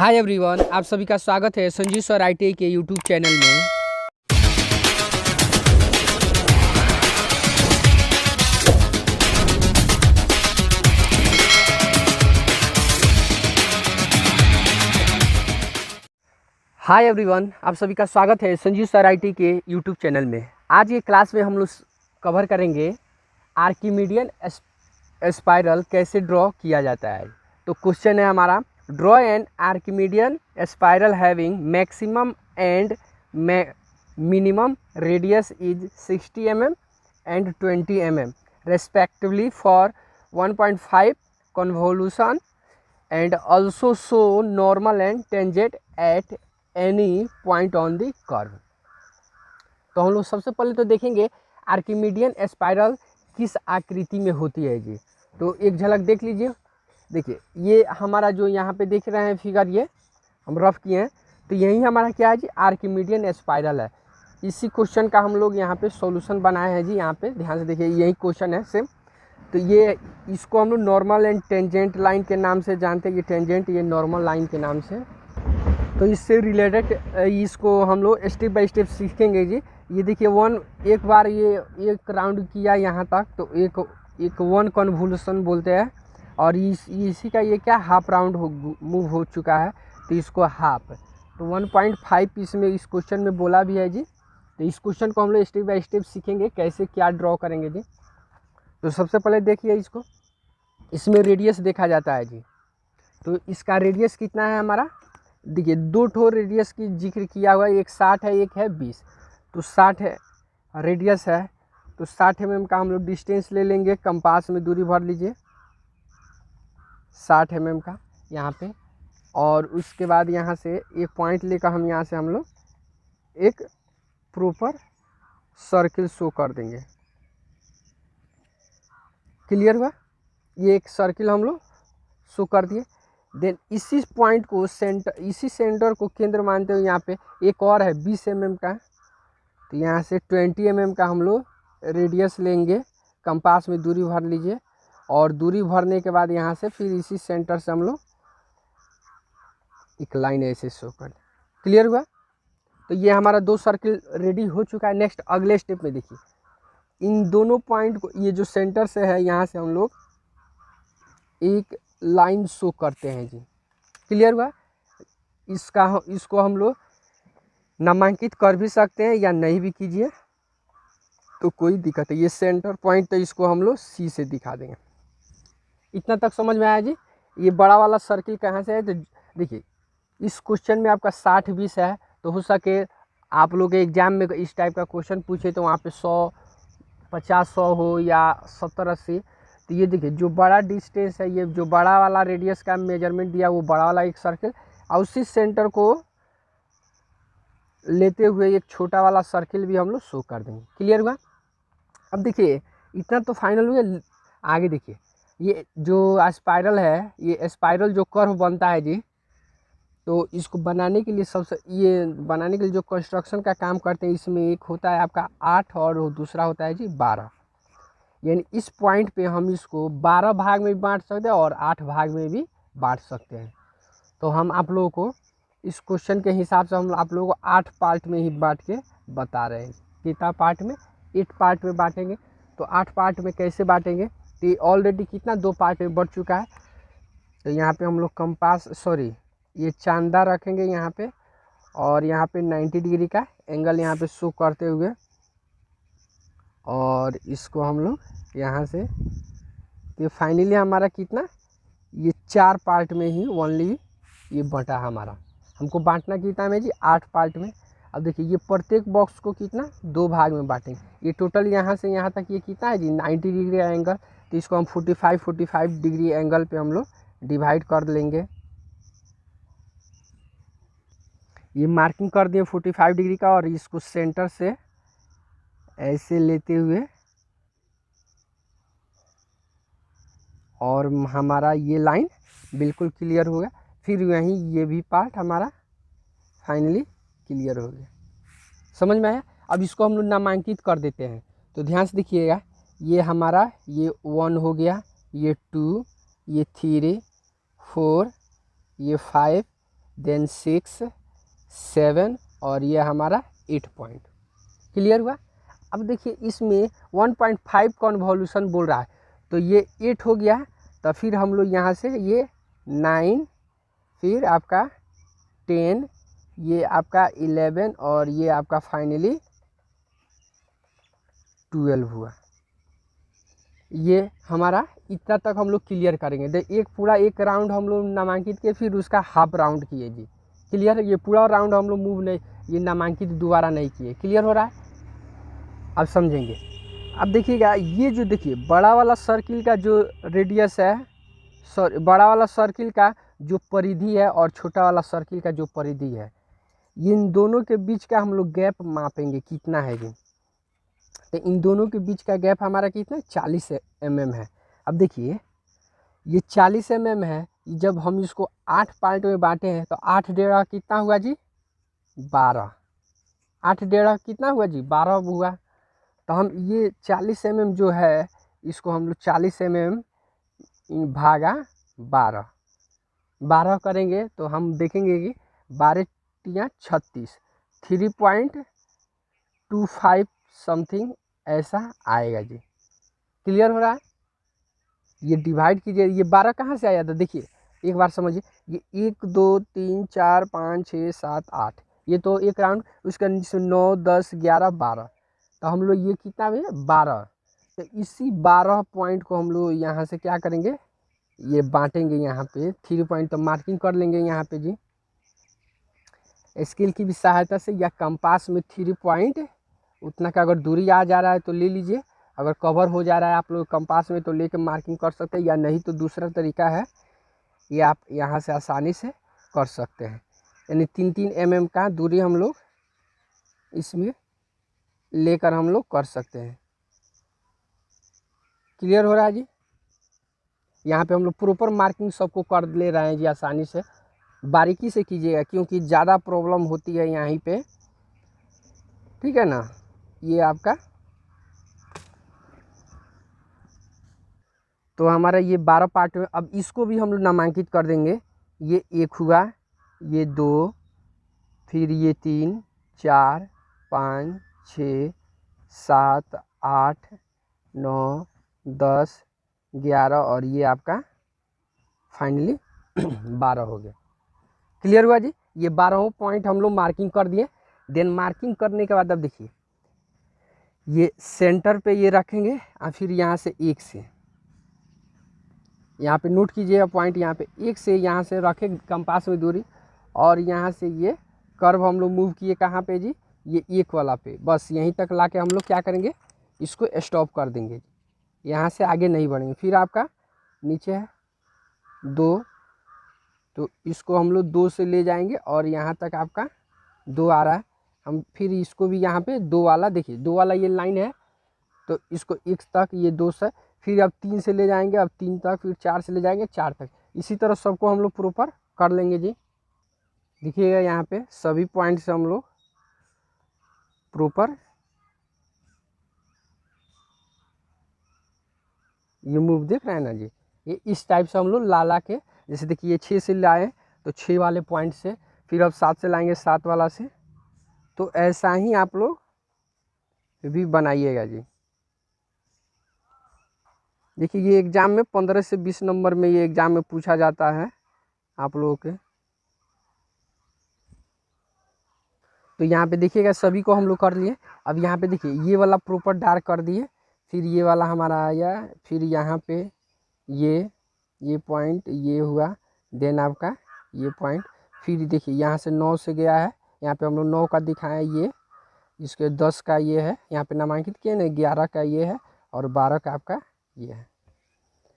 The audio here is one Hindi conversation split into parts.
हाय एवरीवन, आप सभी का स्वागत है संजीव सर ITI के यूट्यूब चैनल में। हाय एवरीवन, आप सभी का स्वागत है संजीव सर ITI के यूट्यूब चैनल में। आज ये क्लास में हम लोग कवर करेंगे आर्किमिडियन स्पाइरल कैसे ड्रॉ किया जाता है। तो क्वेश्चन है हमारा, draw an Archimedean spiral having maximum and minimum radius is 60 mm and 20 mm respectively for 1.5 convolution and also show normal and tangent at any point on the curve। तो हम लोग सबसे पहले तो देखेंगे आर्किमिडियन स्पाइरल किस आकृति में होती है जी। तो एक झलक देख लीजिए। देखिए ये हमारा जो यहाँ पे देख रहे हैं फिगर, ये हम रफ किए हैं, तो यही हमारा क्या है जी, आर्किमिडियन स्पाइरल है। इसी क्वेश्चन का हम लोग यहाँ पे सॉल्यूशन बनाए हैं जी। यहाँ पे ध्यान से देखिए, यही क्वेश्चन है सेम। तो ये इसको हम लोग नॉर्मल एंड टेंजेंट लाइन के नाम से जानते हैं। ये टेंजेंट, ये नॉर्मल लाइन के नाम से। तो इससे रिलेटेड इसको हम लोग स्टेप बाय स्टेप सीखेंगे जी। ये देखिए एक बार ये एक राउंड किया यहाँ तक, तो एक वन कन्वोल्यूशन बोलते हैं। और इसी का ये क्या हाफ राउंड मूव हो चुका है, तो इसको हाफ। तो 1.5 इसमें इस क्वेश्चन में बोला भी है जी। तो इस क्वेश्चन को हम लोग स्टेप बाय स्टेप सीखेंगे कैसे क्या ड्रॉ करेंगे जी। तो सबसे पहले देखिए इसको, इसमें रेडियस देखा जाता है जी। तो इसका रेडियस कितना है हमारा, देखिए दो ठो रेडियस की जिक्र किया हुआ है, एक 60 है एक है 20। तो 60 है रेडियस है, तो 60 mm का हम लोग डिस्टेंस ले लेंगे। कंपास में दूरी भर लीजिए 60 mm का यहाँ पे। और उसके बाद यहाँ से एक पॉइंट लेकर हम यहाँ से हम लोग एक प्रॉपर सर्किल शो कर देंगे। क्लियर हुआ? ये एक सर्किल हम लोग शो कर दिए। देन इसी पॉइंट को इसी सेंटर को केंद्र मानते हुए यहाँ पे एक और है 20 mm का। तो यहाँ से 20 mm का हम लोग रेडियस लेंगे। कंपास में दूरी भर लीजिए, और दूरी भरने के बाद यहाँ से फिर इसी सेंटर से हम लोग एक लाइन ऐसे शो कर। क्लियर हुआ? तो ये हमारा दो सर्किल रेडी हो चुका है। नेक्स्ट अगले स्टेप में देखिए, इन दोनों पॉइंट को, ये जो सेंटर से है यहाँ से हम लोग एक लाइन शो करते हैं जी। क्लियर हुआ? इसको हम लोग नामांकित कर भी सकते हैं या नहीं भी कीजिए, तो कोई दिक्कत है। ये सेंटर पॉइंट, तो इसको हम लोग C से दिखा देंगे। इतना तक समझ में आया जी। ये बड़ा वाला सर्किल कहाँ से है, तो देखिए इस क्वेश्चन में आपका 60-20 है। तो हो सके आप लोग एग्जाम में इस टाइप का क्वेश्चन पूछे तो वहाँ पे 100-50-100 हो या 70-80। तो ये देखिए जो बड़ा डिस्टेंस है, ये जो बड़ा वाला रेडियस का मेजरमेंट दिया, वो बड़ा वाला एक सर्किल, और उसी सेंटर को लेते हुए एक छोटा वाला सर्किल भी हम लोग शो कर देंगे। क्लियर हुआ? अब देखिए इतना तो फाइनल हुआ। आगे देखिए, ये जो स्पाइरल है, ये स्पाइरल जो कर्व बनता है जी, तो इसको बनाने के लिए जो कंस्ट्रक्शन का काम करते हैं, इसमें एक होता है आपका 8 और दूसरा होता है जी 12। यानी इस पॉइंट पे हम इसको 12 भाग में भी बांट सकते हैं और 8 भाग में भी बांट सकते हैं। तो हम आप लोगों को इस क्वेश्चन के हिसाब से हम आप लोगों को 8 पार्ट में ही बांट के बता रहे हैं। कितना पार्ट में? 8 पार्ट में बांटेंगे। तो 8 पार्ट में कैसे बांटेंगे, तो ये ऑलरेडी कितना 2 पार्ट में बढ़ चुका है। तो यहाँ पे हम लोग ये चांदा रखेंगे यहाँ पे, और यहाँ पे 90 डिग्री का एंगल यहाँ पे शो करते हुए, और इसको हम लोग यहाँ से, तो फाइनली हमारा कितना, ये 4 पार्ट में ही ओनली ये बटा हमारा। हमको बांटना कितना में जी, 8 पार्ट में। अब देखिए ये प्रत्येक बॉक्स को कितना 2 भाग में बांटेंगे। ये टोटल यहाँ से यहाँ तक ये कितना है जी, 90 डिग्री एंगल। तो इसको हम 45 डिग्री एंगल पे हम लोग डिवाइड कर लेंगे। ये मार्किंग कर दिए 45 डिग्री का, और इसको सेंटर से ऐसे लेते हुए, और हमारा ये लाइन बिल्कुल क्लियर हो गया। फिर यहीं ये भी पार्ट हमारा फाइनली क्लियर हो गया। समझ में आया? अब इसको हम लोग नामांकित कर देते हैं। तो ध्यान से देखिएगा, ये हमारा ये 1 हो गया, ये 2, ये 3, 4, ये 5, देन 6, 7 और ये हमारा 8 पॉइंट। क्लियर हुआ। अब देखिए इसमें 1.5 कॉन्वोल्यूशन बोल रहा है, तो ये 8 हो गया। तो फिर हम लोग यहाँ से ये 9, फिर आपका 10, ये आपका 11 और ये आपका फाइनली 12 हुआ। ये हमारा इतना तक हम लोग क्लियर करेंगे। एक पूरा एक राउंड हम लोग नामांकित किए, फिर उसका हाफ राउंड किए जी। क्लियर है। ये पूरा राउंड हम लोग मूव नहीं, ये नामांकित दोबारा नहीं किए। क्लियर हो रहा है। अब समझेंगे। अब देखिएगा, ये जो देखिए बड़ा वाला सर्किल का जो रेडियस है, बड़ा वाला सर्किल का जो परिधि है और छोटा वाला सर्किल का जो परिधि है, इन दोनों के बीच का हम लोग गैप मापेंगे कितना है जी। तो इन दोनों के बीच का गैप हमारा कितना 40 mm है। अब देखिए ये 40 mm है। जब हम इसको 8 पार्ट में बांटे हैं तो 8 डेढ़ कितना हुआ जी 12। 8 डेढ़ कितना हुआ जी 12 हुआ। तो हम ये 40 mm जो है इसको हम लोग 40 mm भागा 12 करेंगे तो हम देखेंगे कि 12 × 36 3.25 समथिंग ऐसा आएगा जी। क्लियर हो रहा है। ये डिवाइड कीजिए, ये 12 कहाँ से आया था देखिए एक बार समझिए। ये 1 2 3 4 5 6 7 8, ये तो एक राउंड, उसका नीचे 9 10 11 12, तो हम लोग ये कितना है 12। तो इसी 12 पॉइंट को हम लोग यहाँ से क्या करेंगे, ये बांटेंगे यहाँ पे 3 पॉइंट, तो मार्किंग कर लेंगे यहाँ पे जी। स्केल की भी सहायता से या कंपास में 3 पॉइंट उतना का अगर दूरी आ जा रहा है तो ले लीजिए। अगर कवर हो जा रहा है आप लोग कंपास में तो लेके मार्किंग कर सकते हैं, या नहीं तो दूसरा तरीका है ये आप यहाँ से आसानी से कर सकते हैं। यानी 3-3 mm का दूरी हम लोग इसमें लेकर हम लोग कर सकते हैं। क्लियर हो रहा है जी। यहाँ पे हम लोग प्रॉपर मार्किंग सबको कर ले रहे हैं जी, आसानी से। बारीकी से कीजिएगा क्योंकि ज़्यादा प्रॉब्लम होती है यहीं पे, ठीक है ना। ये आपका तो हमारा ये 12 पार्ट में, अब इसको भी हम लोग नामांकित कर देंगे। ये 1 हुआ, ये 2, फिर ये 3 4 5 6 7 8 9 10 11 और ये आपका फाइनली 12 हो गया। क्लियर हुआ जी। ये 12 पॉइंट हम लोग मार्किंग कर दिए। देन मार्किंग करने के बाद अब देखिए ये सेंटर पे ये रखेंगे और फिर यहाँ से 1 से यहाँ पे नोट कीजिएगा पॉइंट, यहाँ पे 1 से यहाँ से रखे कंपास में दूरी, और यहाँ से ये कर्व हम लोग मूव किए कहाँ पे जी, ये 1 वाला पे। बस यहीं तक लाके हम लोग क्या करेंगे, इसको स्टॉप कर देंगे। यहाँ से आगे नहीं बढ़ेंगे। फिर आपका नीचे है 2, तो इसको हम लोग 2 से ले जाएंगे और यहाँ तक आपका 2 आ रहा है। हम फिर इसको भी यहाँ पे 2 वाला, देखिए 2 वाला ये लाइन है, तो इसको 1 तक ये 2 से, फिर अब 3 से ले जाएंगे, अब 3 तक, फिर 4 से ले जाएंगे 4 तक। इसी तरह सबको हम लोग प्रॉपर कर लेंगे जी। देखिएगा यहाँ पे सभी पॉइंट से हम लोग प्रॉपर ये मूव देख रहे हैं ना जी। ये इस टाइप से हम लोग ला के, जैसे देखिए 6 से लाए तो 6 वाले पॉइंट से, फिर अब 7 से लाएंगे 7 वाला से। तो ऐसा ही आप लोग भी बनाइएगा जी। देखिए ये एग्ज़ाम में 15 से 20 नंबर में ये एग्ज़ाम में पूछा जाता है आप लोगों के। तो यहाँ पे देखिएगा सभी को हम लोग कर लिए। अब यहाँ पे देखिए ये वाला प्रॉपर डार्क कर दिए, फिर ये वाला हमारा आया, फिर यहाँ पे ये पॉइंट ये हुआ, देन आपका ये पॉइंट, फिर देखिए यहाँ से 9 से गया है, यहाँ पे हम लोग 9 का दिखाएं, ये इसके 10 का ये है, यहाँ पे नामांकित किए ना, 11 का ये है और 12 का आपका ये है।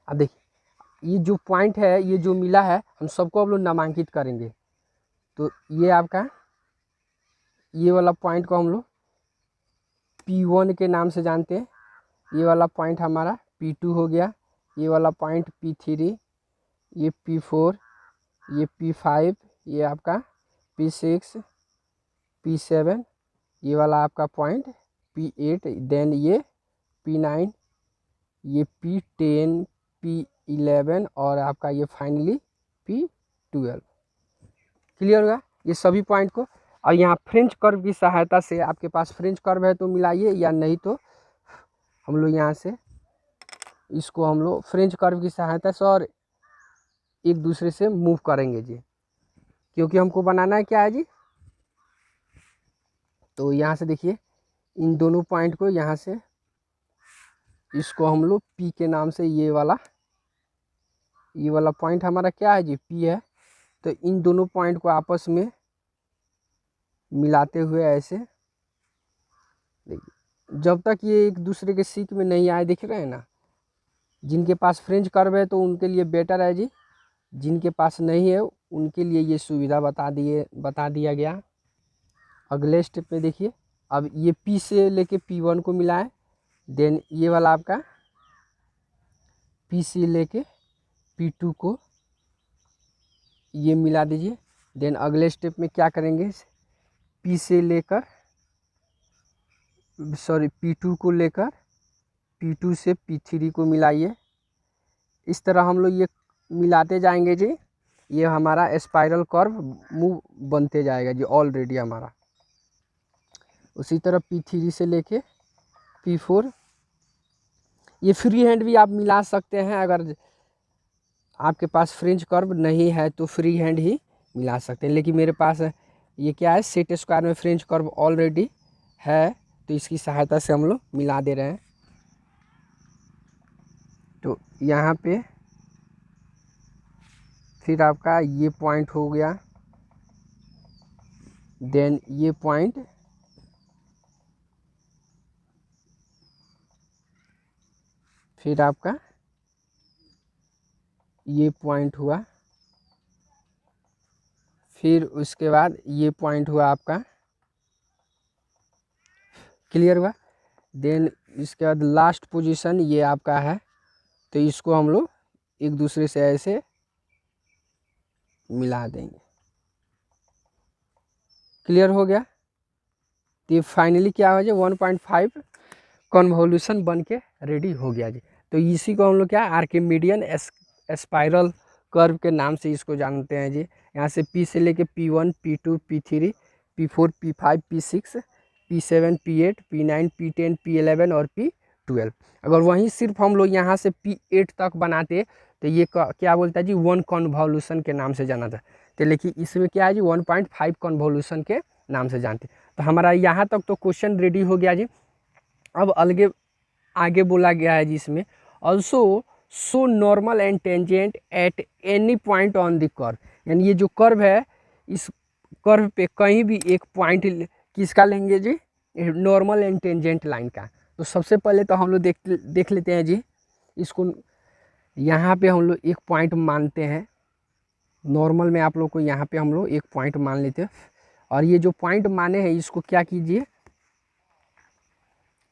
अब देखिए ये जो पॉइंट है, ये जो मिला है, हम सबको हम लोग नामांकित करेंगे। तो ये आपका ये वाला पॉइंट को हम लोग P1 के नाम से जानते हैं। ये वाला पॉइंट हमारा P2 हो गया, ये वाला पॉइंट P3, ये P4, ये P5, ये आपका P6, P7, ये वाला आपका पॉइंट P8, देन ये P9, ये P10, P11 और आपका ये फाइनली P12। क्लियर होगा ये सभी पॉइंट को। और यहाँ फ्रेंच कर्व की सहायता से, आपके पास फ्रेंच कर्व है तो मिलाइए, या नहीं तो हम लोग यहाँ से इसको हम लोग फ्रेंच कर्व की सहायता से और एक दूसरे से मूव करेंगे जी, क्योंकि हमको बनाना है क्या है जी। तो यहाँ से देखिए इन दोनों पॉइंट को यहाँ से इसको हम लोग पी के नाम से, ये वाला पॉइंट हमारा क्या है जी, पी है। तो इन दोनों पॉइंट को आपस में मिलाते हुए ऐसे देखिए, जब तक ये एक दूसरे के सीक में नहीं आए, दिख रहे हैं ना। जिनके पास फ्रेंच कर्व है तो उनके लिए बेटर है जी, जिनके पास नहीं है उनके लिए ये सुविधा बता दिया गया। अगले स्टेप में देखिए, अब ये पी से लेके P1 को मिलाए, देन ये वाला आपका पी से लेके P2 को ये मिला दीजिए। देन अगले स्टेप में क्या करेंगे, पी से लेकर P2 को लेकर P2 से P3 को मिलाइए। इस तरह हम लोग ये मिलाते जाएंगे जी, ये हमारा स्पाइरल कर्व मूव बनते जाएगा जी ऑलरेडी हमारा। उसी तरह P3 से लेके P4, ये फ्री हैंड भी आप मिला सकते हैं, अगर आपके पास फ्रेंच कर्व नहीं है तो फ्री हैंड ही मिला सकते हैं। लेकिन मेरे पास ये क्या है, सेट स्क्वायर में फ्रेंच कर्व ऑलरेडी है, तो इसकी सहायता से हम लोग मिला दे रहे हैं। तो यहाँ पे फिर आपका ये पॉइंट हो गया, देन ये पॉइंट, फिर आपका ये पॉइंट हुआ, फिर उसके बाद ये पॉइंट हुआ आपका। क्लियर हुआ। देन इसके बाद लास्ट पोजीशन ये आपका है, तो इसको हम लोग एक दूसरे से ऐसे मिला देंगे। क्लियर हो गया। तो ये फाइनली क्या हो जाए, 1.5 कन्वोल्यूशन बन के रेडी हो गया जी। तो इसी को हम लोग क्या आर्किमिडियन स्पाइरल कर्व के नाम से इसको जानते हैं जी। यहाँ से P से लेके P1, P2, P3, P4, P5, P6, P7, P8, P9, P10, P11 और P12। अगर वहीं सिर्फ हम लोग यहाँ से P8 तक बनाते तो ये क्या बोलता है जी, 1 कन्वोल्यूशन के नाम से जाना था। तो लेकिन इसमें क्या है जी, 1.5 कन्वोल्यूशन के नाम से जानते। तो हमारा यहाँ तक तो क्वेश्चन रेडी हो गया जी। अब आगे बोला गया है जी इसमें, also so normal and tangent at any point on the curve. यानी ये जो कर्व है, इस कर्व पे कहीं भी एक पॉइंट किसका लेंगे जी, नॉर्मल एंड टेंजेंट लाइन का। तो सबसे पहले तो हम लोग देख लेते हैं जी इसको। यहाँ पे हम लोग एक पॉइंट मानते हैं, नॉर्मल में आप लोग को यहाँ पे हम लोग एक पॉइंट मान लेते हैं। और ये जो पॉइंट माने हैं इसको क्या कीजिए,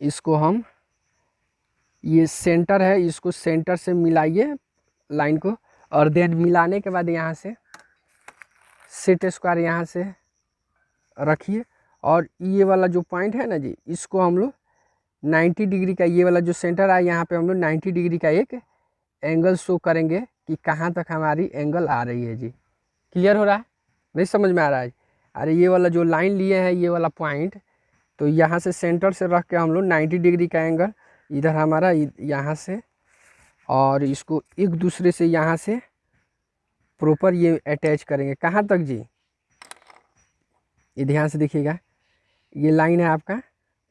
इसको हम, ये सेंटर है, इसको सेंटर से मिलाइए लाइन को। और देन मिलाने के बाद यहाँ से सेट स्क्वायर यहाँ से रखिए। और ये वाला जो पॉइंट है ना जी, इसको हम लोग 90 डिग्री का, ये वाला जो सेंटर है यहाँ पे हम लोग 90 डिग्री का एक एंगल शो करेंगे कि कहाँ तक हमारी एंगल आ रही है जी। क्लियर हो रहा है, नहीं समझ में आ रहा है? अरे ये वाला जो लाइन लिए हैं, ये वाला पॉइंट, तो यहाँ से सेंटर से रख के हम लोग 90 डिग्री का एंगल इधर हमारा यहाँ से, और इसको एक दूसरे से यहाँ से प्रॉपर ये अटैच करेंगे। कहाँ तक जी, ये ध्यान से देखिएगा, ये लाइन है आपका,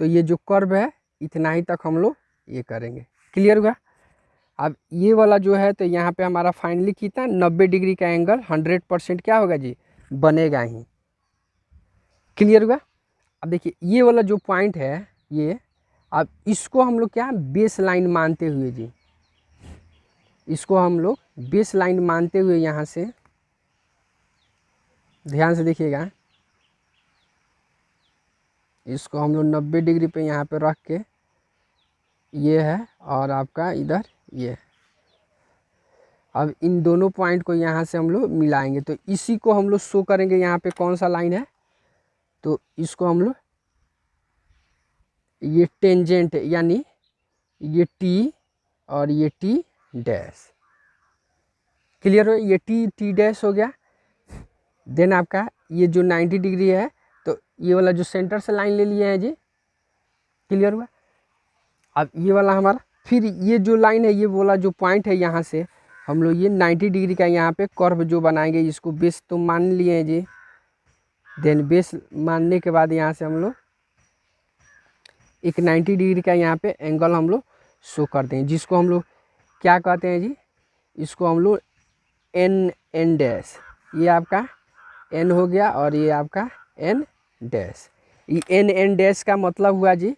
तो ये जो कर्व है इतना ही तक हम लोग ये करेंगे। क्लियर हुआ। अब ये वाला जो है, तो यहाँ पे हमारा फाइनली कितना 90 डिग्री का एंगल 100% क्या होगा जी, बनेगा ही। क्लियर हुआ। अब देखिए ये वाला जो पॉइंट है ये, अब इसको हम लोग क्या बेस लाइन मानते हुए जी, इसको हम लोग बेस लाइन मानते हुए यहाँ से ध्यान से देखिएगा, इसको हम लोग 90 डिग्री पे यहाँ पे रख के, ये है और आपका इधर ये। अब इन दोनों पॉइंट को यहाँ से हम लोग मिलाएंगे, तो इसी को हम लोग शो करेंगे यहाँ पे कौन सा लाइन है, तो इसको हम लोग ये टेंजेंट यानी ये टी और ये टी डैश। क्लियर हो, ये टी डैश हो गया। देन आपका ये जो 90 डिग्री है, तो ये वाला जो सेंटर से लाइन ले लिए हैं जी, क्लियर हुआ। अब ये वाला हमारा, फिर ये जो लाइन है, ये वाला जो पॉइंट है, यहाँ से हम लोग ये 90 डिग्री का यहाँ पे कर्व जो बनाएंगे, इसको बेस तो मान लिए हैं जी। देन बेस मानने के बाद यहाँ से हम लोग एक 90 डिग्री का यहाँ पे एंगल हम लोग शो करते हैं, जिसको हम लोग क्या कहते हैं जी, इसको हम लोग एन डैश, ये आपका एन हो गया और ये आपका एन डैश। ये एन डैश का मतलब हुआ जी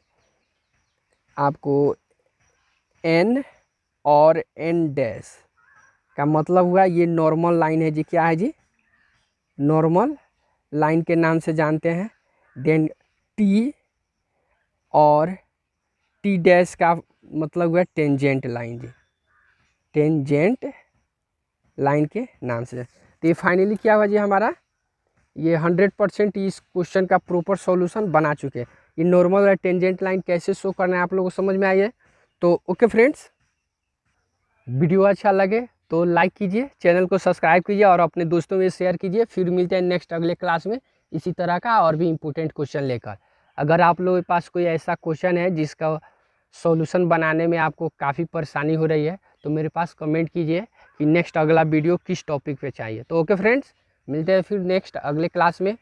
आपको, एन और एन डैश का मतलब हुआ ये नॉर्मल लाइन है जी। क्या है जी, नॉर्मल लाइन के नाम से जानते हैं। देन टी और टी डैश का मतलब हुआ टेंजेंट लाइन जी, टेंजेंट लाइन के नाम से। तो ये फाइनली क्या हुआ जी हमारा, ये 100% इस क्वेश्चन का प्रॉपर सॉल्यूशन बना चुके हैं। ये नॉर्मल और टेंजेंट लाइन कैसे शो करना है आप लोगों को समझ में आई है। तो ओके फ्रेंड्स, वीडियो अच्छा लगे तो लाइक कीजिए, चैनल को सब्सक्राइब कीजिए और अपने दोस्तों में शेयर कीजिए। फिर मिलते हैं नेक्स्ट अगले क्लास में इसी तरह का और भी इम्पोर्टेंट क्वेश्चन लेकर। अगर आप लोगों के पास कोई ऐसा क्वेश्चन है जिसका सॉल्यूशन बनाने में आपको काफ़ी परेशानी हो रही है, तो मेरे पास कमेंट कीजिए कि नेक्स्ट अगला वीडियो किस टॉपिक पे चाहिए। तो ओके फ्रेंड्स, मिलते हैं फिर नेक्स्ट अगले क्लास में।